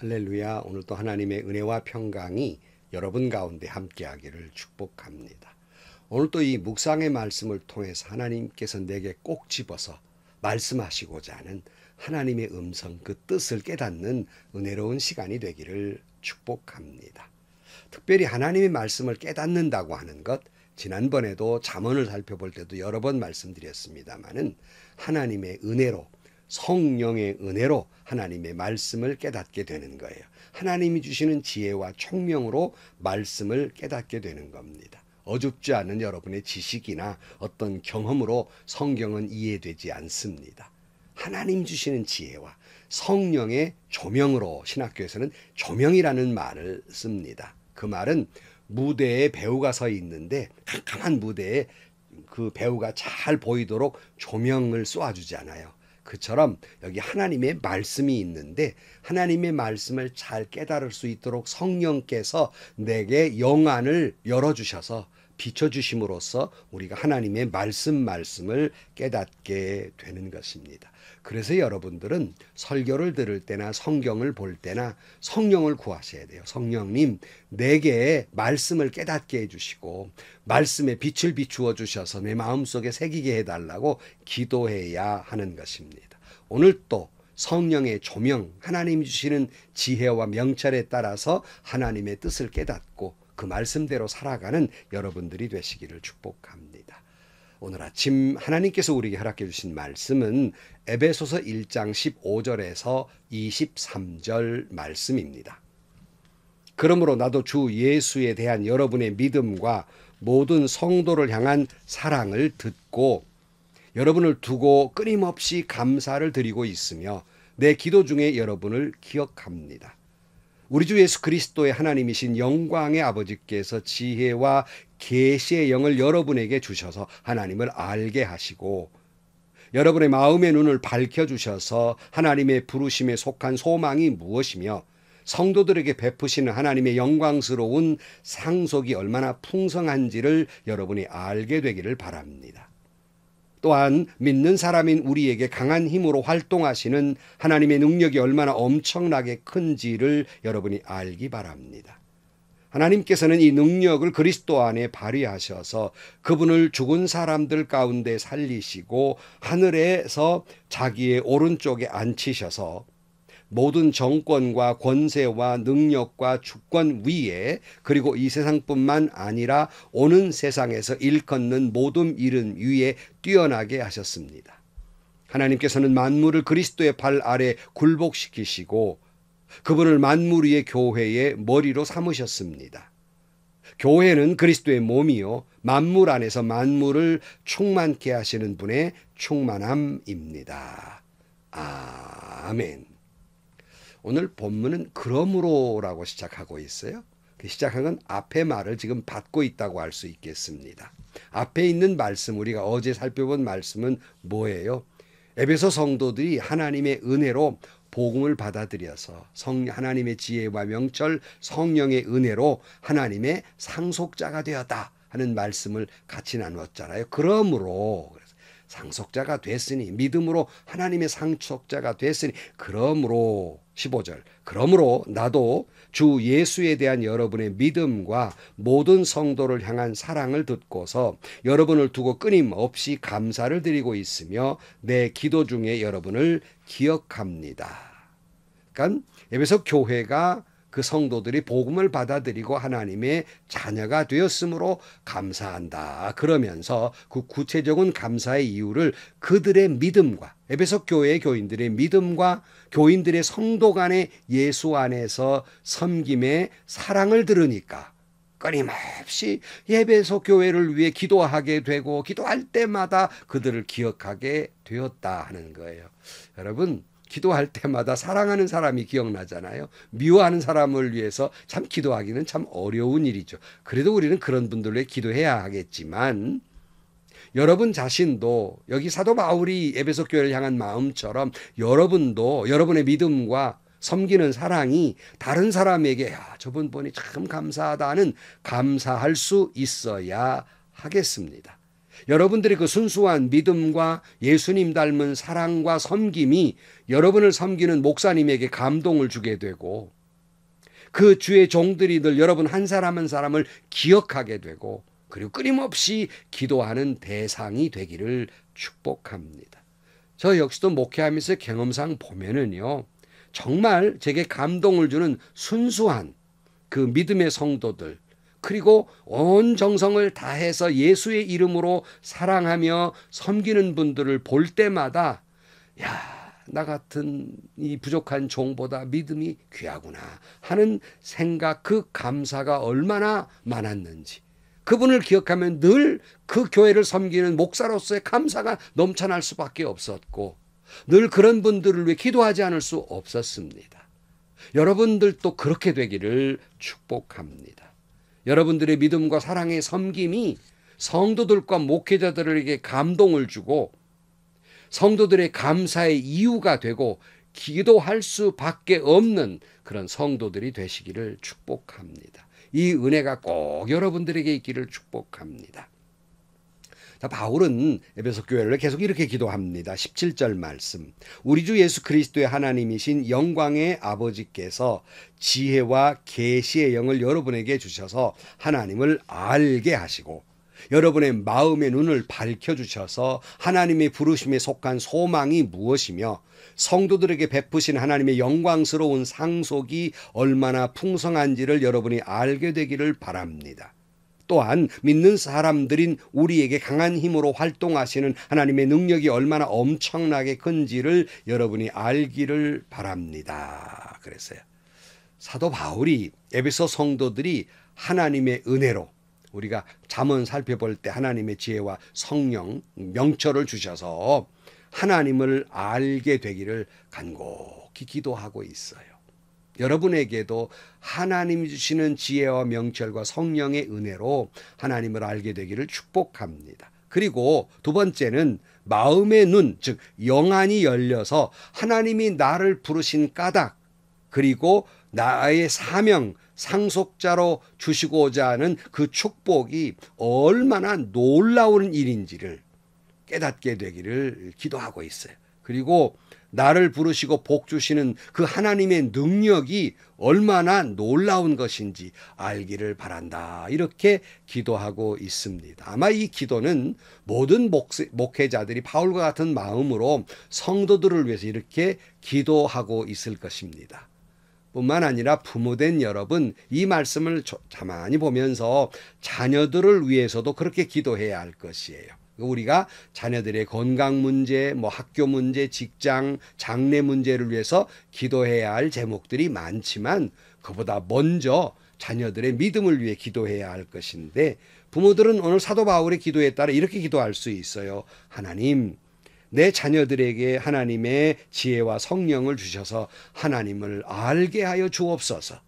할렐루야. 오늘 또 하나님의 은혜와 평강이 여러분 가운데 함께하기를 축복합니다. 오늘 또 이 묵상의 말씀을 통해서 하나님께서 내게 꼭 집어서 말씀하시고자 하는 하나님의 음성, 그 뜻을 깨닫는 은혜로운 시간이 되기를 축복합니다. 특별히 하나님의 말씀을 깨닫는다고 하는 것, 지난번에도 잠언을 살펴볼 때도 여러 번 말씀드렸습니다마는 하나님의 은혜로, 성령의 은혜로 하나님의 말씀을 깨닫게 되는 거예요. 하나님이 주시는 지혜와 총명으로 말씀을 깨닫게 되는 겁니다. 어줍지 않은 여러분의 지식이나 어떤 경험으로 성경은 이해되지 않습니다. 하나님 주시는 지혜와 성령의 조명으로 신학교에서는 조명이라는 말을 씁니다. 그 말은 무대에 배우가 서 있는데 캄캄한 무대에 그 배우가 잘 보이도록 조명을 쏘아주잖아요. 그처럼 여기 하나님의 말씀이 있는데 하나님의 말씀을 잘 깨달을 수 있도록 성령께서 내게 영안을 열어주셔서 비춰주심으로써 우리가 하나님의 말씀을 깨닫게 되는 것입니다. 그래서 여러분들은 설교를 들을 때나 성경을 볼 때나 성령을 구하셔야 돼요. 성령님, 내게 말씀을 깨닫게 해주시고 말씀에 빛을 비추어 주셔서 내 마음속에 새기게 해달라고 기도해야 하는 것입니다. 오늘 또 성령의 조명, 하나님이 주시는 지혜와 명철에 따라서 하나님의 뜻을 깨닫고 그 말씀대로 살아가는 여러분들이 되시기를 축복합니다. 오늘 아침 하나님께서 우리에게 허락해 주신 말씀은 에베소서 1장 15절에서 23절 말씀입니다. 그러므로 나도 주 예수에 대한 여러분의 믿음과 모든 성도를 향한 사랑을 듣고 여러분을 두고 끊임없이 감사를 드리고 있으며 내 기도 중에 여러분을 기억합니다. 우리 주 예수 그리스도의 하나님이신 영광의 아버지께서 지혜와 계시의 영을 여러분에게 주셔서 하나님을 알게 하시고 여러분의 마음의 눈을 밝혀주셔서 하나님의 부르심에 속한 소망이 무엇이며 성도들에게 베푸시는 하나님의 영광스러운 상속이 얼마나 풍성한지를 여러분이 알게 되기를 바랍니다. 또한 믿는 사람인 우리에게 강한 힘으로 활동하시는 하나님의 능력이 얼마나 엄청나게 큰지를 여러분이 알기 바랍니다. 하나님께서는 이 능력을 그리스도 안에 발휘하셔서 그분을 죽은 사람들 가운데 살리시고 하늘에서 자기의 오른쪽에 앉히셔서 모든 정권과 권세와 능력과 주권 위에 그리고 이 세상뿐만 아니라 오는 세상에서 일컫는 모든 이름 위에 뛰어나게 하셨습니다. 하나님께서는 만물을 그리스도의 발 아래 굴복시키시고 그분을 만물 위의 교회의 머리로 삼으셨습니다. 교회는 그리스도의 몸이요 만물 안에서 만물을 충만케 하시는 분의 충만함입니다. 아멘. 오늘 본문은 그러므로라고 시작하고 있어요. 시작한 건 앞의 말을 지금 받고 있다고 할 수 있겠습니다. 앞에 있는 말씀, 우리가 어제 살펴본 말씀은 뭐예요? 에베소 성도들이 하나님의 은혜로 복음을 받아들여서 하나님의 지혜와 명철, 성령의 은혜로 하나님의 상속자가 되었다 하는 말씀을 같이 나누었잖아요. 그러므로 상속자가 됐으니 믿음으로 하나님의 상속자가 됐으니 그러므로 15절 그러므로 나도 주 예수에 대한 여러분의 믿음과 모든 성도를 향한 사랑을 듣고서 여러분을 두고 끊임없이 감사를 드리고 있으며 내 기도 중에 여러분을 기억합니다. 그러니까 에베소 교회가 그 성도들이 복음을 받아들이고 하나님의 자녀가 되었으므로 감사한다. 그러면서 그 구체적인 감사의 이유를 그들의 믿음과 에베소 교회의 교인들의 믿음과 교인들의 성도 간의 예수 안에서 섬김의 사랑을 들으니까 끊임없이 에베소 교회를 위해 기도하게 되고 기도할 때마다 그들을 기억하게 되었다 하는 거예요. 여러분, 기도할 때마다 사랑하는 사람이 기억나잖아요. 미워하는 사람을 위해서 참 기도하기는 참 어려운 일이죠. 그래도 우리는 그런 분들을 위해 기도해야 하겠지만 여러분 자신도 여기 사도 바울이 에베소 교회를 향한 마음처럼 여러분도 여러분의 믿음과 섬기는 사랑이 다른 사람에게 저분 보니 참 감사하다는 감사할 수 있어야 하겠습니다. 여러분들의 그 순수한 믿음과 예수님 닮은 사랑과 섬김이 여러분을 섬기는 목사님에게 감동을 주게 되고, 그 주의 종들이 늘 여러분 한 사람 한 사람을 기억하게 되고, 그리고 끊임없이 기도하는 대상이 되기를 축복합니다. 저 역시도 목회하면서 경험상 보면은요, 정말 제게 감동을 주는 순수한 그 믿음의 성도들, 그리고 온 정성을 다해서 예수의 이름으로 사랑하며 섬기는 분들을 볼 때마다, 야, 나 같은 이 부족한 종보다 믿음이 귀하구나 하는 생각, 그 감사가 얼마나 많았는지, 그분을 기억하면 늘 그 교회를 섬기는 목사로서의 감사가 넘쳐날 수밖에 없었고, 늘 그런 분들을 위해 기도하지 않을 수 없었습니다. 여러분들도 그렇게 되기를 축복합니다. 여러분들의 믿음과 사랑의 섬김이 성도들과 목회자들에게 감동을 주고, 성도들의 감사의 이유가 되고, 기도할 수밖에 없는 그런 성도들이 되시기를 축복합니다. 이 은혜가 꼭 여러분들에게 있기를 축복합니다. 자, 바울은 에베소 교회를 계속 이렇게 기도합니다. 17절 말씀. 우리 주 예수 그리스도의 하나님이신 영광의 아버지께서 지혜와 계시의 영을 여러분에게 주셔서 하나님을 알게 하시고, 여러분의 마음의 눈을 밝혀주셔서 하나님의 부르심에 속한 소망이 무엇이며 성도들에게 베푸신 하나님의 영광스러운 상속이 얼마나 풍성한지를 여러분이 알게 되기를 바랍니다. 또한 믿는 사람들인 우리에게 강한 힘으로 활동하시는 하나님의 능력이 얼마나 엄청나게 큰지를 여러분이 알기를 바랍니다. 그랬어요. 사도 바울이 에베소 성도들이 하나님의 은혜로, 우리가 잠언 살펴볼 때 하나님의 지혜와 성령, 명철을 주셔서 하나님을 알게 되기를 간곡히 기도하고 있어요. 여러분에게도 하나님이 주시는 지혜와 명철과 성령의 은혜로 하나님을 알게 되기를 축복합니다. 그리고 두 번째는 마음의 눈, 즉 영안이 열려서 하나님이 나를 부르신 까닭, 그리고 나의 사명, 상속자로 주시고자 하는 그 축복이 얼마나 놀라운 일인지를 깨닫게 되기를 기도하고 있어요. 그리고 나를 부르시고 복 주시는 그 하나님의 능력이 얼마나 놀라운 것인지 알기를 바란다. 이렇게 기도하고 있습니다. 아마 이 기도는 모든 목회자들이 바울과 같은 마음으로 성도들을 위해서 이렇게 기도하고 있을 것입니다. 뿐만 아니라 부모된 여러분, 이 말씀을 가만히 보면서 자녀들을 위해서도 그렇게 기도해야 할 것이에요. 우리가 자녀들의 건강 문제, 학교 문제, 직장, 장래 문제를 위해서 기도해야 할 제목들이 많지만, 그보다 먼저 자녀들의 믿음을 위해 기도해야 할 것인데, 부모들은 오늘 사도 바울의 기도에 따라 이렇게 기도할 수 있어요. 하나님, 내 자녀들에게 하나님의 지혜와 성령을 주셔서 하나님을 알게 하여 주옵소서.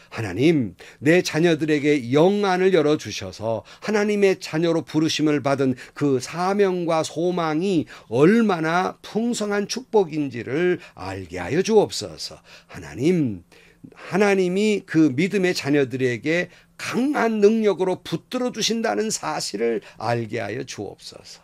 하나님, 내 자녀들에게 영안을 열어주셔서 하나님의 자녀로 부르심을 받은 그 사명과 소망이 얼마나 풍성한 축복인지를 알게 하여 주옵소서. 하나님, 하나님이 그 믿음의 자녀들에게 강한 능력으로 붙들어 주신다는 사실을 알게 하여 주옵소서.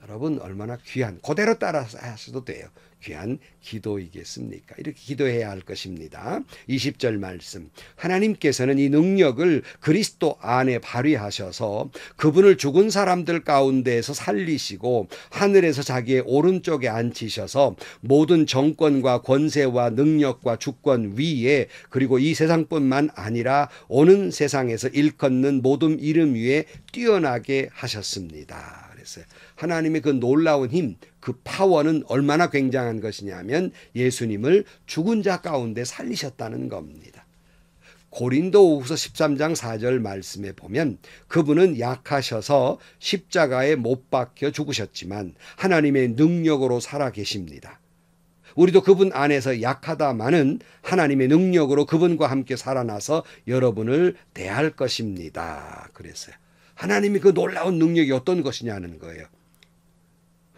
여러분, 얼마나 귀한, 그대로 따라서 하셔도 돼요. 귀한 기도이겠습니까? 이렇게 기도해야 할 것입니다. 20절 말씀. 하나님께서는 이 능력을 그리스도 안에 발휘하셔서 그분을 죽은 사람들 가운데에서 살리시고 하늘에서 자기의 오른쪽에 앉히셔서 모든 정권과 권세와 능력과 주권 위에, 그리고 이 세상뿐만 아니라 오는 세상에서 일컫는 모든 이름 위에 뛰어나게 하셨습니다. 그랬어요. 하나님의 그 놀라운 힘, 그 파워는 얼마나 굉장한 것이냐면 예수님을 죽은 자 가운데 살리셨다는 겁니다. 고린도후서 13장 4절 말씀에 보면 그분은 약하셔서 십자가에 못 박혀 죽으셨지만 하나님의 능력으로 살아 계십니다. 우리도 그분 안에서 약하다마는 하나님의 능력으로 그분과 함께 살아나서 여러분을 대할 것입니다. 그랬어요. 하나님이 그 놀라운 능력이 어떤 것이냐는 거예요.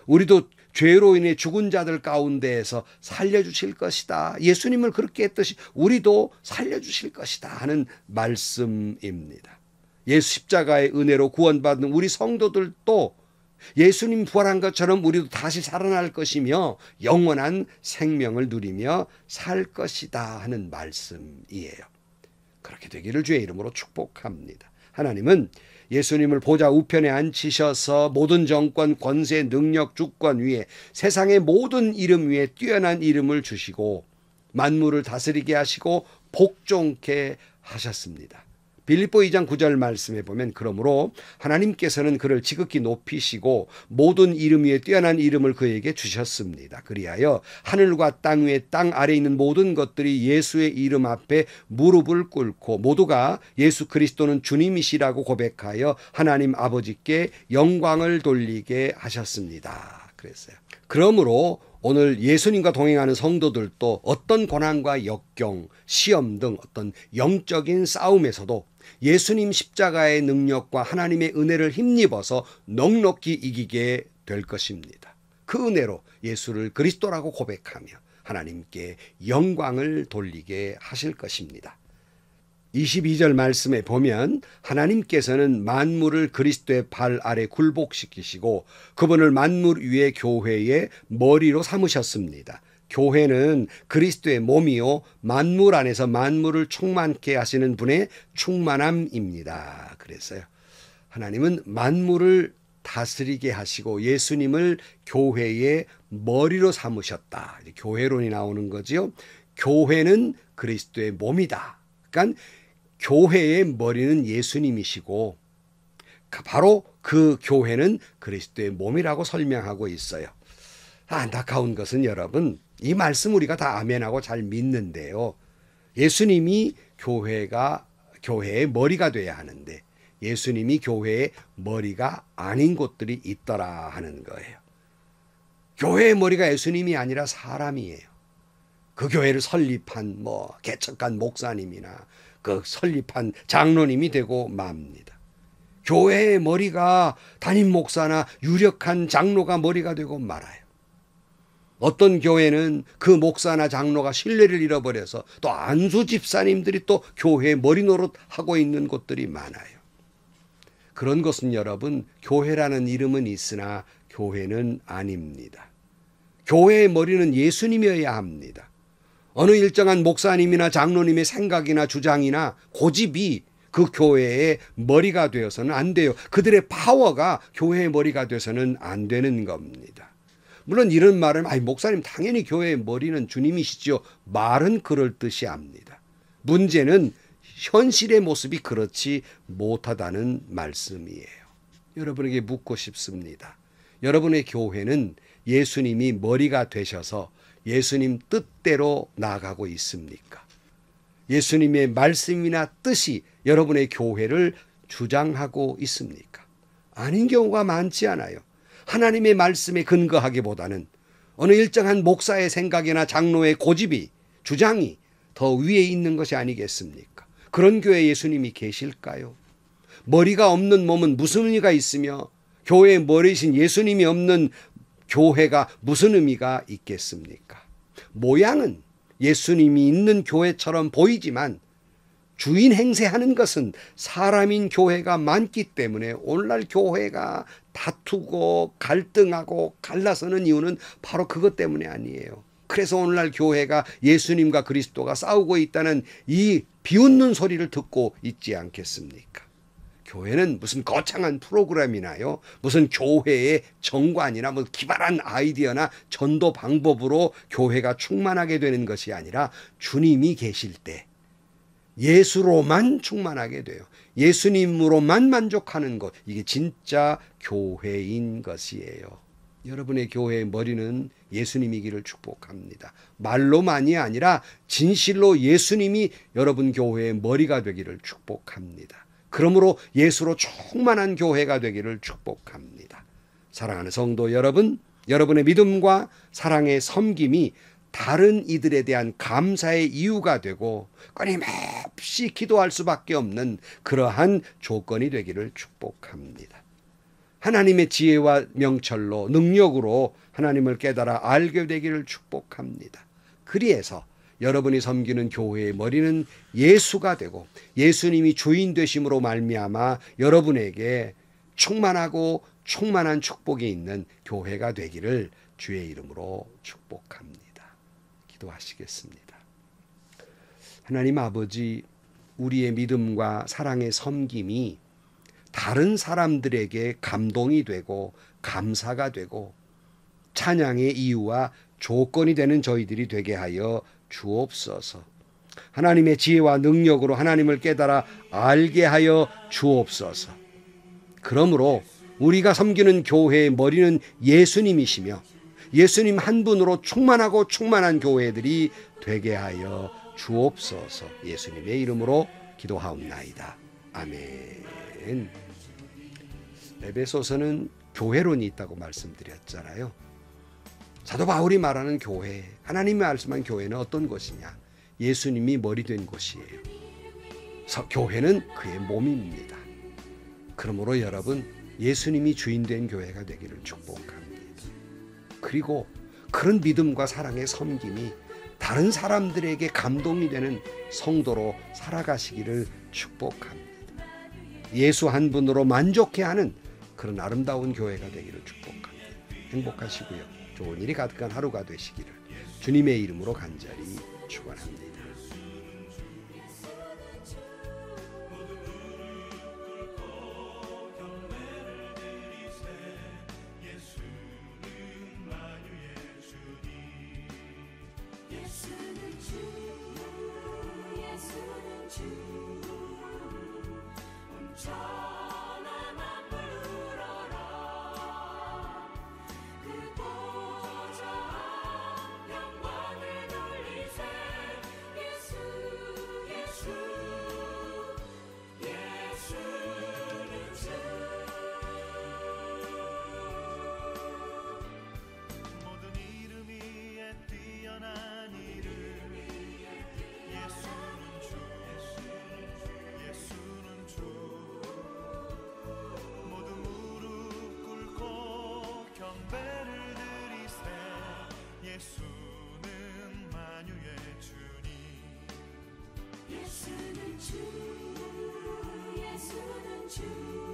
우리도 죄로 인해 죽은 자들 가운데에서 살려주실 것이다. 예수님을 그렇게 했듯이 우리도 살려주실 것이다 하는 말씀입니다. 예수 십자가의 은혜로 구원받은 우리 성도들도 예수님 부활한 것처럼 우리도 다시 살아날 것이며 영원한 생명을 누리며 살 것이다 하는 말씀이에요. 그렇게 되기를 주의 이름으로 축복합니다. 하나님은 예수님을 보좌 우편에 앉히셔서 모든 정권, 권세, 능력, 주권 위에 세상의 모든 이름 위에 뛰어난 이름을 주시고 만물을 다스리게 하시고 복종케 하셨습니다. 빌립보 2장 9절 말씀에 보면 그러므로 하나님께서는 그를 지극히 높이시고 모든 이름 위에 뛰어난 이름을 그에게 주셨습니다. 그리하여 하늘과 땅 위에 땅 아래에 있는 모든 것들이 예수의 이름 앞에 무릎을 꿇고 모두가 예수 그리스도는 주님이시라고 고백하여 하나님 아버지께 영광을 돌리게 하셨습니다. 그랬어요. 그러므로 오늘 예수님과 동행하는 성도들도 어떤 고난과 역경, 시험 등 어떤 영적인 싸움에서도 예수님 십자가의 능력과 하나님의 은혜를 힘입어서 넉넉히 이기게 될 것입니다. 그 은혜로 예수를 그리스도라고 고백하며 하나님께 영광을 돌리게 하실 것입니다. 22절 말씀에 보면 하나님께서는 만물을 그리스도의 발 아래 굴복시키시고 그분을 만물 위의 교회의 머리로 삼으셨습니다. 교회는 그리스도의 몸이요 만물 안에서 만물을 충만케 하시는 분의 충만함입니다. 그래서요. 하나님은 만물을 다스리게 하시고 예수님을 교회의 머리로 삼으셨다. 교회론이 나오는 거지요. 교회는 그리스도의 몸이다. 그러니까 교회의 머리는 예수님이시고 바로 그 교회는 그리스도의 몸이라고 설명하고 있어요. 안타까운 것은 여러분 이 말씀 우리가 다 아멘하고 잘 믿는데요. 예수님이 교회의 머리가 돼야 하는데 예수님이 교회의 머리가 아닌 곳들이 있더라 하는 거예요. 교회의 머리가 예수님이 아니라 사람이에요. 그 교회를 설립한 개척한 목사님이나 그 설립한 장로님이 되고 맙니다. 교회의 머리가 담임 목사나 유력한 장로가 머리가 되고 말아요. 어떤 교회는 그 목사나 장로가 신뢰를 잃어버려서 또 안수 집사님들이 또 교회의 머리 노릇하고 있는 곳들이 많아요. 그런 것은 여러분 교회라는 이름은 있으나 교회는 아닙니다. 교회의 머리는 예수님이어야 합니다. 어느 일정한 목사님이나 장로님의 생각이나 주장이나 고집이 그 교회의 머리가 되어서는 안 돼요. 그들의 파워가 교회의 머리가 되어서는 안 되는 겁니다. 물론 이런 말은 목사님 당연히 교회의 머리는 주님이시죠. 말은 그럴듯이 합니다. 문제는 현실의 모습이 그렇지 못하다는 말씀이에요. 여러분에게 묻고 싶습니다. 여러분의 교회는 예수님이 머리가 되셔서 예수님 뜻대로 나아가고 있습니까? 예수님의 말씀이나 뜻이 여러분의 교회를 주장하고 있습니까? 아닌 경우가 많지 않아요. 하나님의 말씀에 근거하기보다는 어느 일정한 목사의 생각이나 장로의 고집이 주장이 더 위에 있는 것이 아니겠습니까? 그런 교회에 예수님이 계실까요? 머리가 없는 몸은 무슨 의미가 있으며 교회의 머리이신 예수님이 없는 교회가 무슨 의미가 있겠습니까? 모양은 예수님이 있는 교회처럼 보이지만 주인 행세하는 것은 사람인 교회가 많기 때문에 오늘날 교회가 다투고 갈등하고 갈라서는 이유는 바로 그것 때문에 아니에요. 그래서 오늘날 교회가 예수님과 그리스도가 싸우고 있다는 이 비웃는 소리를 듣고 있지 않겠습니까? 교회는 무슨 거창한 프로그램이나요, 무슨 교회의 정관이나 기발한 아이디어나 전도 방법으로 교회가 충만하게 되는 것이 아니라 주님이 계실 때 예수로만 충만하게 돼요. 예수님으로만 만족하는 것, 이게 진짜 교회인 것이에요. 여러분의 교회의 머리는 예수님이기를 축복합니다. 말로만이 아니라 진실로 예수님이 여러분 교회의 머리가 되기를 축복합니다. 그러므로 예수로 충만한 교회가 되기를 축복합니다. 사랑하는 성도 여러분, 여러분의 믿음과 사랑의 섬김이 다른 이들에 대한 감사의 이유가 되고 끊임없이 기도할 수밖에 없는 그러한 조건이 되기를 축복합니다. 하나님의 지혜와 명철로 능력으로 하나님을 깨달아 알게 되기를 축복합니다. 그리해서 여러분이 섬기는 교회의 머리는 예수가 되고 예수님이 주인 되심으로 말미암아 여러분에게 충만하고 충만한 축복이 있는 교회가 되기를 주의 이름으로 축복합니다. 기도하시겠습니다. 하나님 아버지, 우리의 믿음과 사랑의 섬김이 다른 사람들에게 감동이 되고 감사가 되고 찬양의 이유와 조건이 되는 저희들이 되게 하여 주옵소서. 하나님의 지혜와 능력으로 하나님을 깨달아 알게 하여 주옵소서. 그러므로 우리가 섬기는 교회의 머리는 예수님이시며 예수님 한 분으로 충만하고 충만한 교회들이 되게 하여 주옵소서. 예수님의 이름으로 기도하옵나이다. 아멘. 에베소서는 교회론이 있다고 말씀드렸잖아요. 사도 바울이 말하는 교회, 하나님이 말씀한 교회는 어떤 것이냐? 예수님이 머리 된 곳이에요. 교회는 그의 몸입니다. 그러므로 여러분, 예수님이 주인 된 교회가 되기를 축복합니다. 그리고 그런 믿음과 사랑의 섬김이 다른 사람들에게 감동이 되는 성도로 살아가시기를 축복합니다. 예수 한 분으로 만족해하는 그런 아름다운 교회가 되기를 축복합니다. 행복하시고요. 좋은 일이 가득한 하루가 되시기를 주님의 이름으로 간절히 축원합니다. 예수는 만유의 주님. 예수는 주, 예수는 주.